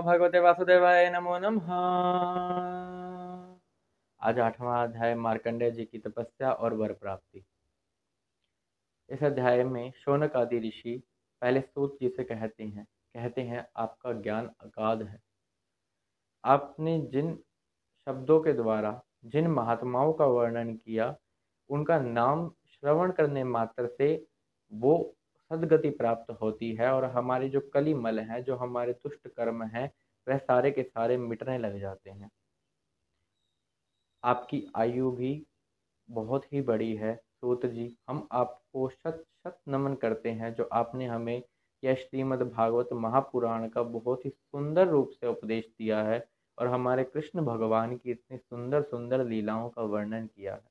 नमो भगवते वासुदेवाय नमो नमः। आज 8वां अध्याय मार्कंडेय जी की तपस्या और वर प्राप्ति। इस अध्याय में शौनक आदि ऋषि पहले सूत जी से कहते हैं आपका ज्ञान अगाध है। आपने जिन शब्दों के द्वारा जिन महात्माओं का वर्णन किया, उनका नाम श्रवण करने मात्र से वो सद्गति प्राप्त होती है और हमारे जो कलिमल हैं, जो हमारे दुष्ट कर्म हैं, वह सारे के सारे मिटने लग जाते हैं। आपकी आयु भी बहुत ही बड़ी है सूत जी। हम आपको शत शत नमन करते हैं जो आपने हमें यह श्रीमद् भागवत महापुराण का बहुत ही सुंदर रूप से उपदेश दिया है और हमारे कृष्ण भगवान की इतनी सुंदर सुंदर लीलाओं का वर्णन किया है।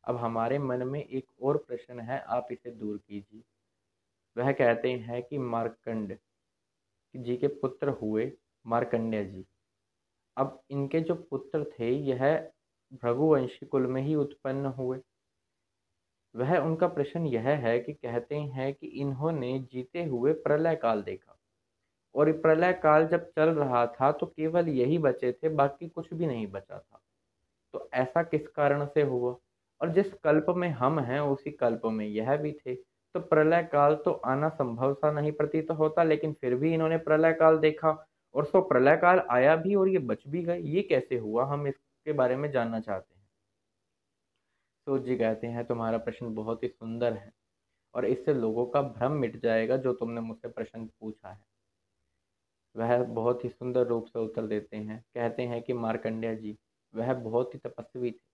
अब हमारे मन में एक और प्रश्न है, आप इसे दूर कीजिए। वह कहते हैं कि मार्कंड जी के पुत्र हुए मार्कंडेय जी। अब इनके जो पुत्र थे यह भृगुवंशी कुल में ही उत्पन्न हुए। वह उनका प्रश्न यह है कि कहते हैं कि इन्होंने जीते हुए प्रलय काल देखा और ये प्रलय काल जब चल रहा था तो केवल यही बचे थे, बाकी कुछ भी नहीं बचा था। तो ऐसा किस कारण से हुआ? और जिस कल्प में हम हैं उसी कल्प में यह भी थे, तो प्रलय काल तो आना संभव सा नहीं प्रतीत होता, लेकिन फिर भी इन्होंने प्रलय काल देखा और सो प्रलय काल आया भी और ये बच भी गए। ये कैसे हुआ? हम इसके बारे में जानना चाहते हैं। सूत जी कहते हैं तुम्हारा प्रश्न बहुत ही सुंदर है और इससे लोगों का भ्रम मिट जाएगा जो तुमने मुझसे प्रश्न पूछा है। वह बहुत ही सुंदर रूप से उत्तर देते हैं। कहते हैं कि मार्कंडेय जी वह बहुत ही तपस्वी थे,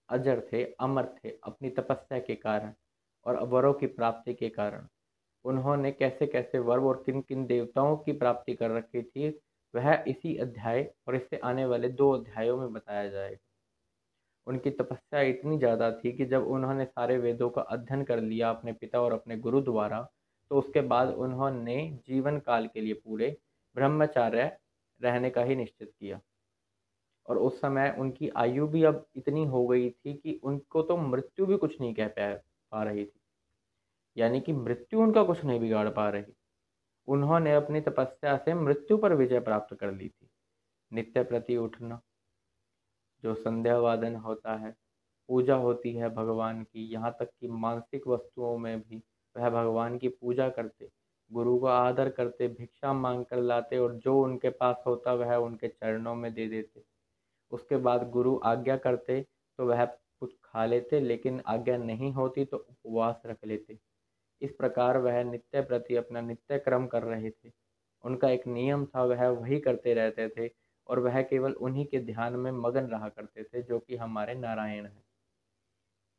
अजर थे, अमर थे अपनी तपस्या के कारण और वरों की प्राप्ति के कारण। उन्होंने कैसे कैसे वर और किन किन देवताओं की प्राप्ति कर रखी थी, वह इसी अध्याय और इससे आने वाले 2 अध्यायों में बताया जाएगा। उनकी तपस्या इतनी ज़्यादा थी कि जब उन्होंने सारे वेदों का अध्ययन कर लिया अपने पिता और अपने गुरु द्वारा, तो उसके बाद उन्होंने जीवन काल के लिए पूरे ब्रह्मचार्य रहने का ही निश्चित किया। और उस समय उनकी आयु भी अब इतनी हो गई थी कि उनको तो मृत्यु भी कुछ नहीं कह पा रही थी, यानी कि मृत्यु उनका कुछ नहीं बिगाड़ पा रही। उन्होंने अपनी तपस्या से मृत्यु पर विजय प्राप्त कर ली थी। नित्य प्रति उठना, जो संध्या वादन होता है, पूजा होती है भगवान की, यहाँ तक कि मानसिक वस्तुओं में भी वह भगवान की पूजा करते, गुरु का आदर करते, भिक्षा मांग कर लाते और जो उनके पास होता वह उनके चरणों में दे देते। उसके बाद गुरु आज्ञा करते तो वह कुछ खा लेते, लेकिन आज्ञा नहीं होती तो उपवास रख लेते। इस प्रकार वह नित्य प्रति अपना नित्य क्रम कर रहे थे। उनका एक नियम था, वह वही करते रहते थे और वह केवल उन्हीं के ध्यान में मगन रहा करते थे जो कि हमारे नारायण हैं।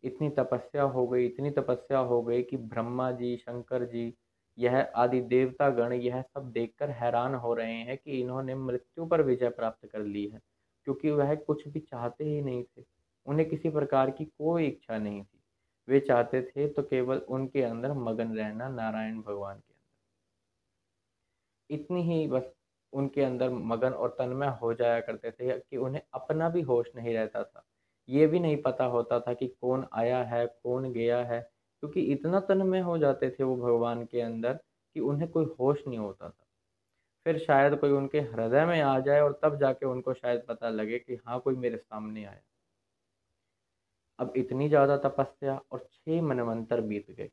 इतनी तपस्या हो गई, इतनी तपस्या हो गई कि ब्रह्मा जी, शंकर जी, यह आदि देवतागण यह सब देखकर हैरान हो रहे हैं कि इन्होंने मृत्यु पर विजय प्राप्त कर ली है, क्योंकि वह कुछ भी चाहते ही नहीं थे। उन्हें किसी प्रकार की कोई इच्छा नहीं थी। वे चाहते थे तो केवल उनके अंदर मगन रहना, नारायण भगवान के अंदर। इतनी ही बस उनके अंदर मगन और तन्मय हो जाया करते थे कि उन्हें अपना भी होश नहीं रहता था। ये भी नहीं पता होता था कि कौन आया है, कौन गया है, क्योंकि इतना तन्मय हो जाते थे वो भगवान के अंदर कि उन्हें कोई होश नहीं होता था। फिर शायद कोई उनके हृदय में आ जाए और तब जाके उनको शायद पता लगे कि हाँ, कोई मेरे सामने आया। अब इतनी ज़्यादा तपस्या और 6 मनवंतर बीत गए।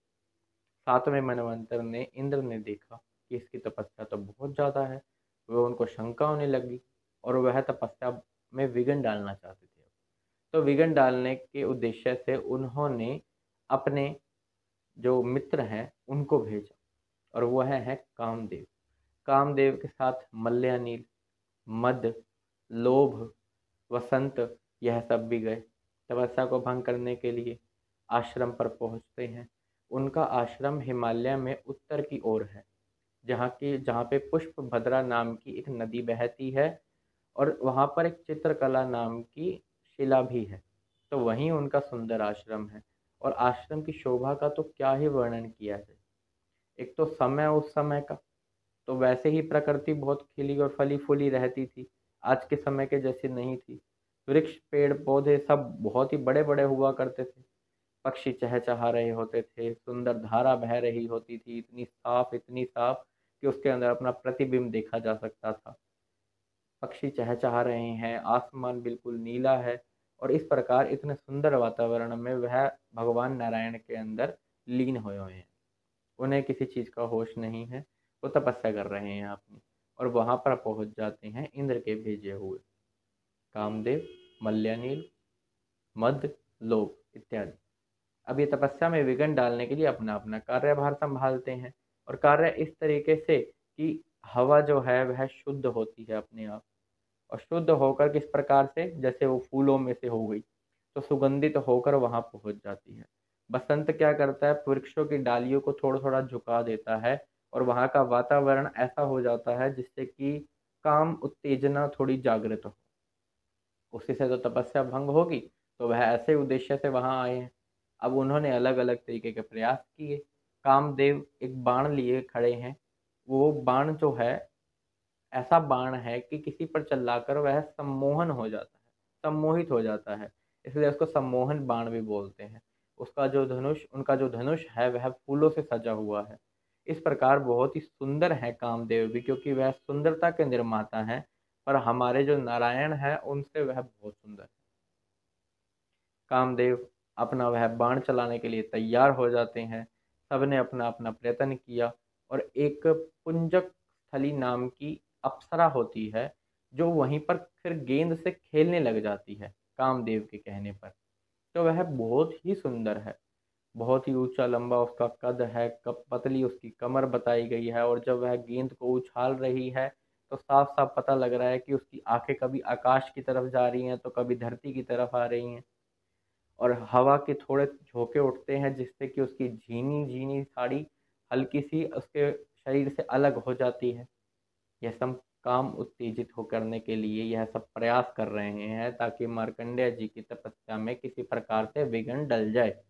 7वें मनवंतर ने इंद्र ने देखा कि इसकी तपस्या तो बहुत ज़्यादा है। वह उनको शंका होने लगी और वह तपस्या में विघ्न डालना चाहते थे। तो विघ्न डालने के उद्देश्य से उन्होंने अपने जो मित्र हैं उनको भेजा और वह है कामदेव। कामदेव के साथ मल्यानील, मद, लोभ, वसंत यह सब भी गए। तपस्या को भंग करने के लिए आश्रम पर पहुंचते हैं। उनका आश्रम हिमालय में उत्तर की ओर है, जहाँ पे पुष्प भद्रा नाम की एक नदी बहती है और वहाँ पर एक चित्रकला नाम की शिला भी है। तो वहीं उनका सुंदर आश्रम है और आश्रम की शोभा का तो क्या ही वर्णन किया जाए। एक तो समय उस समय का, तो वैसे ही प्रकृति बहुत खिली और फली फूली रहती थी, आज के समय के जैसी नहीं थी। वृक्ष, पेड़ पौधे सब बहुत ही बड़े बड़े हुआ करते थे। पक्षी चहचहा रहे होते थे, सुंदर धारा बह रही होती थी, इतनी साफ कि उसके अंदर अपना प्रतिबिंब देखा जा सकता था। पक्षी चहचहा रहे हैं, आसमान बिल्कुल नीला है और इस प्रकार इतने सुंदर वातावरण में वह भगवान नारायण के अंदर लीन हुए हुए हैं। उन्हें किसी चीज़ का होश नहीं है, वो तपस्या कर रहे हैं अपनी और वहाँ पर पहुँच जाते हैं इंद्र के भेजे हुए कामदेव, मल्लनील, मद, लोभ इत्यादि। अब ये तपस्या में विघ्न डालने के लिए अपना-अपना कार्यभार सँभालते हैं और कार्य इस तरीके से कि हवा जो है वह शुद्ध होती है अपने आप और शुद्ध होकर किस प्रकार से, जैसे वो फूलों में से हो गई, तो सुगंधित होकर वहाँ पहुँच जाती है। बसंत क्या करता है, वृक्षों की डालियों को थोड़ा-थोड़ा झुका देता है और वहाँ का वातावरण ऐसा हो जाता है जिससे कि काम उत्तेजना थोड़ी जागृत हो। उसी से तो तपस्या भंग होगी, तो वह ऐसे उद्देश्य से वहाँ आए हैं। अब उन्होंने अलग-अलग तरीके के प्रयास किए। कामदेव एक बाण लिए खड़े हैं, वो बाण जो है, ऐसा बाण है कि किसी पर चलाकर वह सम्मोहन हो जाता है, सम्मोहित हो जाता है, इसलिए उसको सम्मोहन बाण भी बोलते हैं। उनका जो धनुष है वह फूलों से सजा हुआ है। इस प्रकार बहुत ही सुंदर हैं कामदेव भी, क्योंकि वह सुंदरता के निर्माता हैं, पर हमारे जो नारायण हैं उनसे वह बहुत सुंदर है। कामदेव अपना वह बाण चलाने के लिए तैयार हो जाते हैं। सबने अपना-अपना प्रयत्न किया और एक पुंजक स्थली नाम की अप्सरा होती है, जो वहीं पर फिर गेंद से खेलने लग जाती है, कामदेव के कहने पर। तो वह बहुत ही सुंदर है, बहुत ही ऊँचा लंबा उसका कद है, क पतली उसकी कमर बताई गई है और जब वह गेंद को उछाल रही है, तो साफ-साफ पता लग रहा है कि उसकी आँखें कभी आकाश की तरफ जा रही हैं, तो कभी धरती की तरफ आ रही हैं। और हवा के थोड़े झोंके उठते हैं जिससे कि उसकी झीनी-झीनी साड़ी हल्की-सी उसके शरीर से अलग हो जाती है। यह सब काम उत्तेजित हो करने के लिए यह सब प्रयास कर रहे हैं ताकि मार्कंडेय जी की तपस्या में किसी प्रकार से विघ्न डल जाए।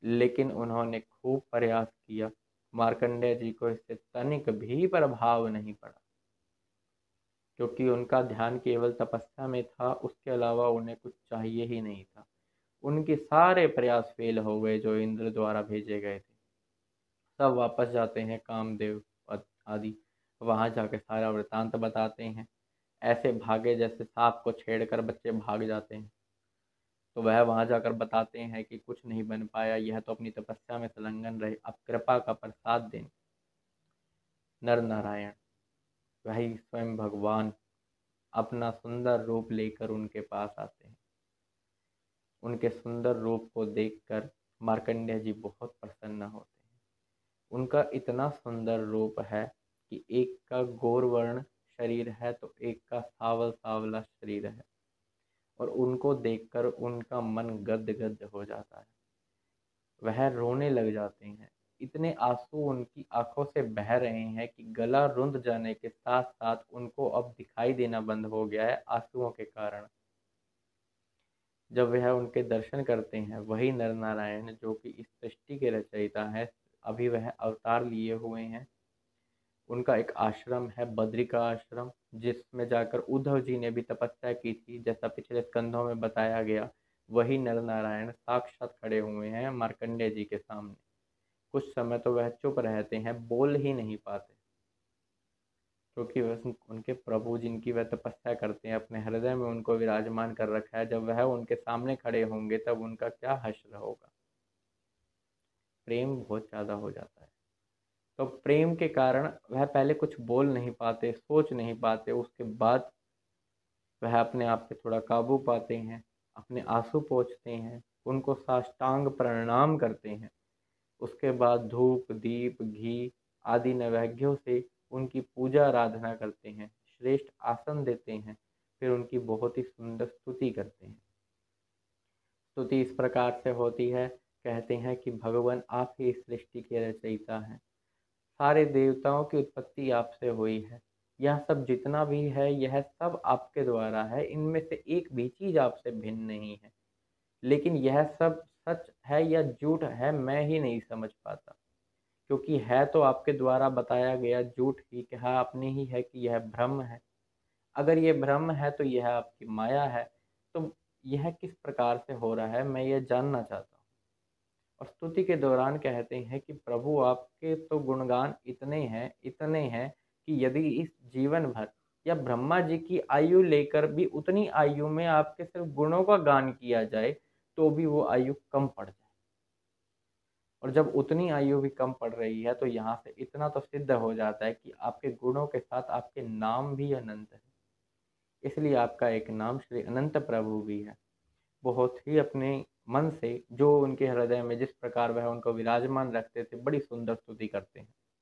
लेकिन उन्होंने खूब प्रयास किया, मार्कंडेय जी को इससे तनिक भी प्रभाव नहीं पड़ा, क्योंकि उनका ध्यान केवल तपस्या में था, उसके अलावा उन्हें कुछ चाहिए ही नहीं था। उनके सारे प्रयास फेल हो गए जो इंद्र द्वारा भेजे गए थे। सब वापस जाते हैं कामदेव आदि, वहाँ जाके सारा वृतांत बताते हैं। ऐसे भागे जैसे सांप को छेड़कर बच्चे भाग जाते हैं। तो वह वहाँ जाकर बताते हैं कि कुछ नहीं बन पाया, यह तो अपनी तपस्या में संलग्न रहे, अब कृपा का प्रसाद दें। नर नारायण, वही स्वयं भगवान अपना सुंदर रूप लेकर उनके पास आते हैं। उनके सुंदर रूप को देखकर मार्कंडेय जी बहुत प्रसन्न होते हैं। उनका इतना सुंदर रूप है कि एक का गौर वर्ण शरीर है तो एक का सावल सावला शरीर है और उनको देखकर उनका मन गद-गद हो जाता है। वह रोने लग जाते हैं। इतने आंसू उनकी आंखों से बह रहे हैं कि गला रुंध जाने के साथ-साथ उनको अब दिखाई देना बंद हो गया है आंसुओं के कारण। जब वह उनके दर्शन करते हैं, वही नर नारायण जो कि इस सृष्टि के रचयिता हैं, अभी वह अवतार लिए हुए हैं। उनका एक आश्रम है बद्रिका आश्रम, जिसमें जाकर उद्धव जी ने भी तपस्या की थी, जैसा पिछले स्कंधों में बताया गया। वही नर नारायण साक्षात खड़े हुए हैं मार्कंडेय जी के सामने। कुछ समय तो वह चुप रहते हैं, बोल ही नहीं पाते, क्योंकि वह उनके प्रभु जिनकी वह तपस्या करते हैं, अपने हृदय में उनको विराजमान कर रखा है। जब वह उनके सामने खड़े होंगे तब उनका क्या हश्र होगा। प्रेम बहुत ज़्यादा हो जाता है। तो प्रेम के कारण वह पहले कुछ बोल नहीं पाते, सोच नहीं पाते, उसके बाद वह अपने आप पे थोड़ा काबू पाते हैं, अपने आंसू पोंछते हैं, उनको साष्टांग प्रणाम करते हैं। उसके बाद धूप, दीप, घी आदि नैवेद्यों से उनकी पूजा आराधना करते हैं, श्रेष्ठ आसन देते हैं, फिर उनकी बहुत ही सुंदर स्तुति करते हैं। स्तुति इस प्रकार से होती है, कहते हैं कि भगवान आप ही इस सृष्टि के रचयिता हैं। सारे देवताओं की उत्पत्ति आपसे हुई है। यह सब जितना भी है, यह सब आपके द्वारा है। इनमें से एक भी चीज़ आपसे भिन्न नहीं है। लेकिन यह सब सच है या झूठ है, मैं ही नहीं समझ पाता। क्योंकि है तो आपके द्वारा बताया गया झूठ ही, कहा आपने ही है कि यह भ्रम है। अगर ये भ्रम है तो यह आपकी माया है। तो यह किस प्रकार से हो रहा है, मैं यह जानना चाहता हूँ। और स्तुति के दौरान कहते हैं कि प्रभु आपके तो गुणगान इतने हैं कि यदि इस जीवन भर या ब्रह्मा जी की आयु लेकर भी उतनी आयु में आपके सिर्फ गुणों का गान किया जाए तो भी वो आयु कम पड़ जाए। और जब उतनी आयु भी कम पड़ रही है तो यहाँ से इतना तो सिद्ध हो जाता है कि आपके गुणों के साथ आपके नाम भी अनंत है। इसलिए आपका एक नाम श्री अनंत प्रभु भी है। बहुत ही अपने मन से जो उनके हृदय में जिस प्रकार वह उनको विराजमान रखते थे, बड़ी सुंदर स्तुति करते हैं।